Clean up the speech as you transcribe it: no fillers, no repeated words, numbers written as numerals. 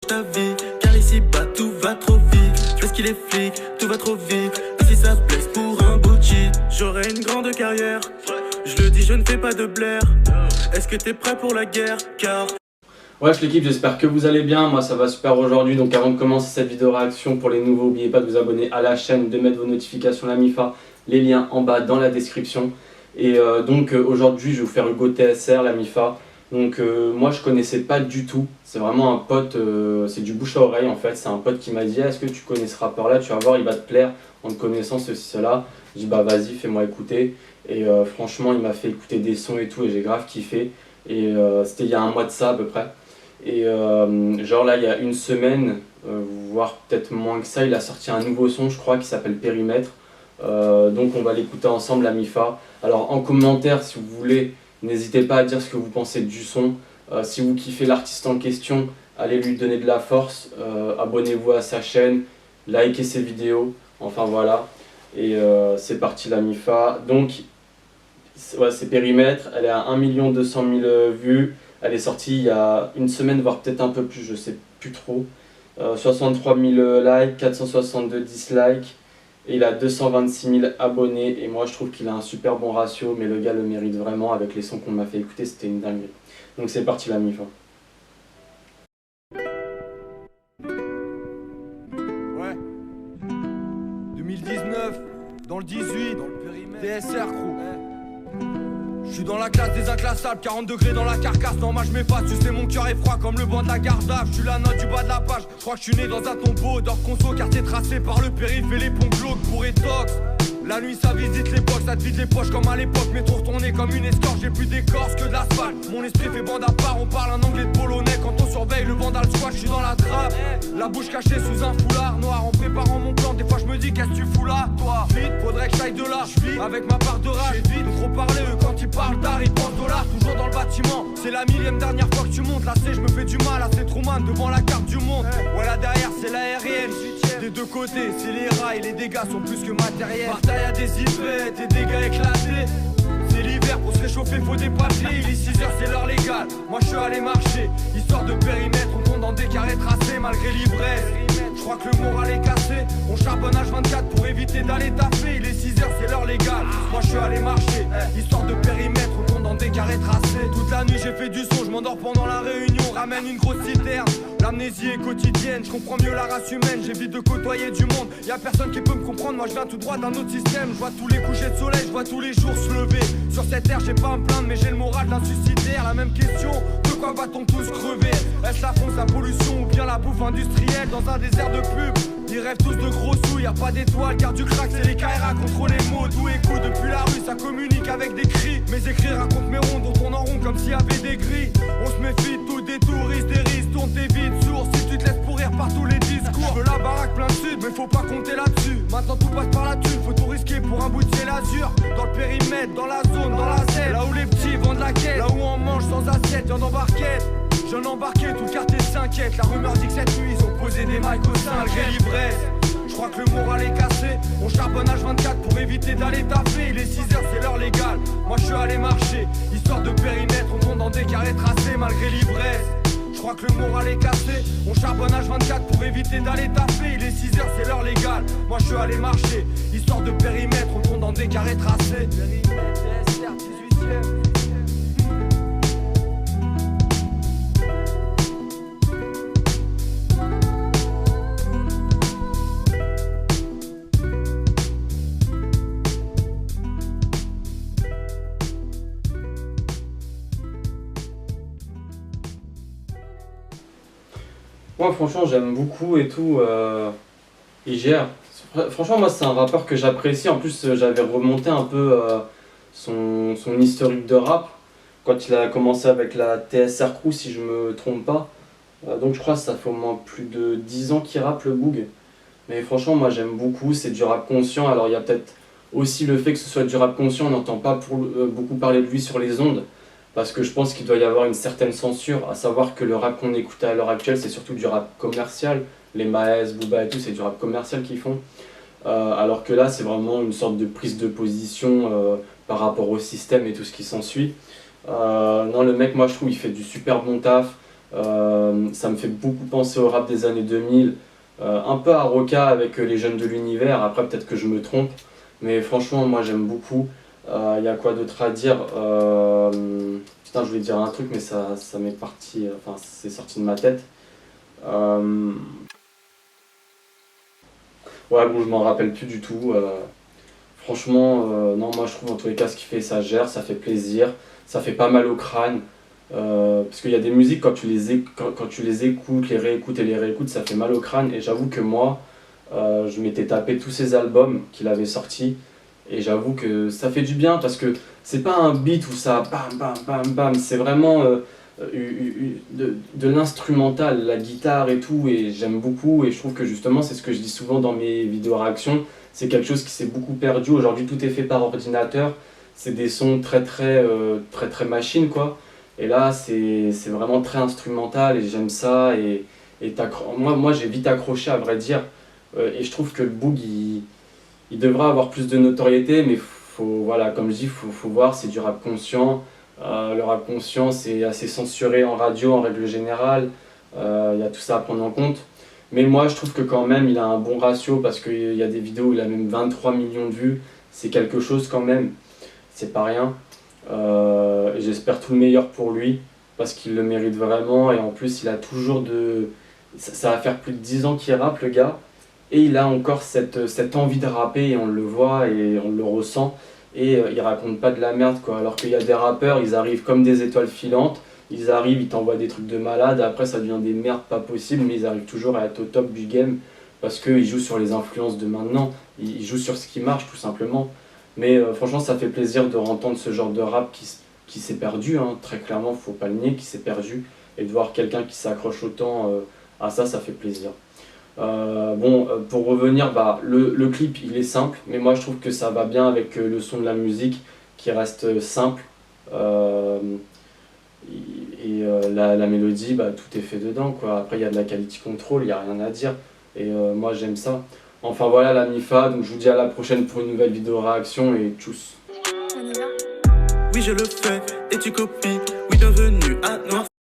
ta vie, car ici-bas tout va trop vite. Je sais qu'il est flic, tout va trop vite. Et si ça blesse pour un bout de shit, j'aurai une grande carrière. Je le dis, je ne fais pas de blaire. Est-ce que t'es prêt pour la guerre? Car Wesh l'équipe, j'espère que vous allez bien, moi ça va super aujourd'hui. Donc avant de commencer cette vidéo réaction, pour les nouveaux, n'oubliez pas de vous abonner à la chaîne, de mettre vos notifications la MIFA, les liens en bas dans la description. Et aujourd'hui je vais vous faire Hugo TSR, la MIFA. Donc moi je connaissais pas du tout, c'est vraiment un pote, c'est du bouche à oreille en fait. C'est un pote qui m'a dit est-ce que tu connais ce rappeur là, tu vas voir il va te plaire en te connaissant ceci cela. Je dis bah vas-y fais-moi écouter. Et franchement il m'a fait écouter des sons et tout et j'ai grave kiffé. Et c'était il y a un mois de ça à peu près. Et genre là il y a une semaine, voire peut-être moins que ça, il a sorti un nouveau son je crois qui s'appelle Périmètre. Donc on va l'écouter ensemble la MIFA. Alors en commentaire si vous voulez, n'hésitez pas à dire ce que vous pensez du son. Si vous kiffez l'artiste en question, allez lui donner de la force. Abonnez-vous à sa chaîne, likez ses vidéos, enfin voilà. Et c'est parti la MIFA. Donc c'est Périmètre, elle est à 1 200 000 vues. Elle est sortie il y a une semaine, voire peut-être un peu plus, je sais plus trop. 63 000 likes, 462 dislikes. Et il a 226 000 abonnés. Et moi je trouve qu'il a un super bon ratio. Mais le gars le mérite vraiment. Avec les sons qu'on m'a fait écouter, c'était une dinguerie. Donc c'est parti la MIFA. Ouais. 2019, dans le 18, dans le périmètre. TSR crew. Je suis dans la classe des inclassables, 40 degrés dans la carcasse. Non, moi je m'efface, tu sais mon cœur est froid comme le banc de la Gardave. Je suis la note du bas de la page, je crois que je suis né dans un tombeau d'or conso, quartier tracé par le périph' et les ponts glauques pour étox. La nuit ça visite les box, ça te vide les poches comme à l'époque. Métro retourné comme une escorte, j'ai plus d'écorce que de l'asphalte. Mon esprit fait bande à part, on parle un anglais de polonais. Quand on surveille le vandal squat, je suis dans la trappe. La bouche cachée sous un foulard noir. En préparant mon plan, des fois je me dis qu'est-ce que tu fous là, toi? Vite, faudrait que j'aille de là. Je vis avec ma part de rage. Vite, trop parler, eux quand ils parlent d'art, ils pensent dollars. Toujours dans le bâtiment, c'est la millième dernière fois que tu montes. Là c'est, je me fais du mal, là c'est Truman devant la carte du monde. Ouais là derrière c'est l'aérienne. Des deux côtés, c'est les rails, les dégâts sont plus que matériels. Bataille à des yvettes et dégâts éclatés. C'est l'hiver, pour se réchauffer faut des papiers. Il est 6h, c'est l'heure légale. Moi je suis allé marcher, histoire de périmètre. On compte dans des carrés tracés malgré l'ivresse. Je crois que le moral est cassé. On charbonne H24 pour éviter d'aller taffer. Il est 6h, c'est l'heure légale. Moi je suis allé marcher, histoire de périmètre. On compte dans des carrés tracés. Toute la nuit j'ai fait du son, je m'endors pendant la réunion. Ramène une grosse citerne. L'amnésie est quotidienne, je comprends mieux la race humaine. J'évite de côtoyer du monde, y'a personne qui peut me comprendre. Moi je viens tout droit d'un autre système. Je vois tous les couchers de soleil, je vois tous les jours se lever. Sur cette terre j'ai pas à me plaindre, mais j'ai le moral d'un suicidaire. La même question, de quoi va-t-on tous crever? Est-ce la fonce, la pollution ou bien la bouffe industrielle? Dans un désert de pub, ils rêvent tous de gros sous. Y'a pas d'étoiles, garde du crack, c'est les KRA contre les mots. D'où écoute depuis la rue, ça communique avec des cris. Mes écrits racontent mes rondes, on tourne en rond comme s'il y avait des grilles. On se méfie de tout, des touristes, des risques, tourne tes vides sourds. Si tu te laisses pourrir par tous les discours, je veux la baraque plein de sud, mais faut pas compter là-dessus. Maintenant tout passe par la thune, faut tout risquer pour un bout de ciel azur. Dans le périmètre, dans la zone, dans la Z, là où les petits vendent la quête, là où on mange sans assiette, y'en embarquette. J'en embarqué, tout le quartier s'inquiète. La rumeur dit que cette nuit ils ont posé des mics au sein malgré l'ivresse. Je crois que le moral est cassé. On charbonne H24 pour éviter d'aller taffer. Il est 6h, c'est l'heure légale. Moi je suis allé marcher, histoire de périmètre. On compte dans des carrés tracés malgré l'ivresse. Je crois que le moral est cassé. On charbonne H24 pour éviter d'aller taffer. Il est 6h, c'est l'heure légale. Moi je suis allé marcher, histoire de périmètre. On compte dans des carrés tracés. Périmètre, TSR, 18e. Moi franchement j'aime beaucoup et tout, il gère. Franchement moi c'est un rappeur que j'apprécie. En plus j'avais remonté un peu son historique de rap quand il a commencé avec la TSR Crew si je me trompe pas. Donc je crois que ça fait au moins plus de 10 ans qu'il rappe le Boog. Mais franchement moi j'aime beaucoup, c'est du rap conscient. Alors il y a peut-être aussi le fait que ce soit du rap conscient, on n'entend pas beaucoup parler de lui sur les ondes. Parce que je pense qu'il doit y avoir une certaine censure, à savoir que le rap qu'on écoute à l'heure actuelle, c'est surtout du rap commercial. Les Maes, Booba et tout, c'est du rap commercial qu'ils font. Alors que là, c'est vraiment une sorte de prise de position par rapport au système et tout ce qui s'ensuit. Non, le mec, moi je trouve, il fait du super bon taf. Ça me fait beaucoup penser au rap des années 2000, un peu à Roca avec les jeunes de l'univers. Après peut-être que je me trompe, mais franchement moi j'aime beaucoup. Il y a quoi d'autre à dire? Putain, je voulais dire un truc mais ça m'est parti, enfin c'est sorti de ma tête. Ouais, bon, je m'en rappelle plus du tout. Franchement, non, moi je trouve en tous les cas ce qu'il fait, ça gère, ça fait plaisir, ça fait pas mal au crâne. Parce qu'il y a des musiques, quand tu les écoutes, les réécoutes et les réécoutes, ça fait mal au crâne. Et j'avoue que moi, je m'étais tapé tous ces albums qu'il avait sortis. Et j'avoue que ça fait du bien parce que c'est pas un beat où ça bam bam bam bam, c'est vraiment de l'instrumental, la guitare et tout. Et j'aime beaucoup. Et je trouve que justement, c'est ce que je dis souvent dans mes vidéos réactions, c'est quelque chose qui s'est beaucoup perdu. Aujourd'hui, tout est fait par ordinateur. C'est des sons très machine quoi. Et là, c'est vraiment très instrumental et j'aime ça. Moi j'ai vite accroché à vrai dire. Et je trouve que le Boog, il devrait avoir plus de notoriété, mais faut, voilà, comme je dis, faut voir, c'est du rap conscient. Le rap conscient, c'est assez censuré en radio en règle générale. Il y a tout ça à prendre en compte. Mais moi, je trouve que quand même, il a un bon ratio parce qu'il y a des vidéos où il a même 23 millions de vues. C'est quelque chose quand même, c'est pas rien. Et j'espère tout le meilleur pour lui parce qu'il le mérite vraiment. Et en plus, il a toujours de. Ça va faire plus de 10 ans qu'il rappe, le gars. Et il a encore cette envie de rapper et on le voit et on le ressent. Et il raconte pas de la merde quoi. Alors qu'il y a des rappeurs, ils arrivent comme des étoiles filantes. Ils arrivent, ils t'envoient des trucs de malade. Après, ça devient des merdes pas possibles, mais ils arrivent toujours à être au top du game parce qu'ils jouent sur les influences de maintenant. Ils jouent sur ce qui marche tout simplement. Mais franchement, ça fait plaisir de entendre ce genre de rap qui s'est perdu, hein. Très clairement, faut pas le nier, qui s'est perdu. Et de voir quelqu'un qui s'accroche autant à ça, ça fait plaisir. Pour revenir, le clip il est simple, mais moi je trouve que ça va bien avec le son de la musique qui reste simple. La mélodie, tout est fait dedans, quoi. Après, il y a de la quality control, il n'y a rien à dire. Et moi j'aime ça. Enfin voilà la MIFA, donc je vous dis à la prochaine pour une nouvelle vidéo réaction et tchuss. Oui, je le fais et tu copies. Oui, bienvenue à Noir.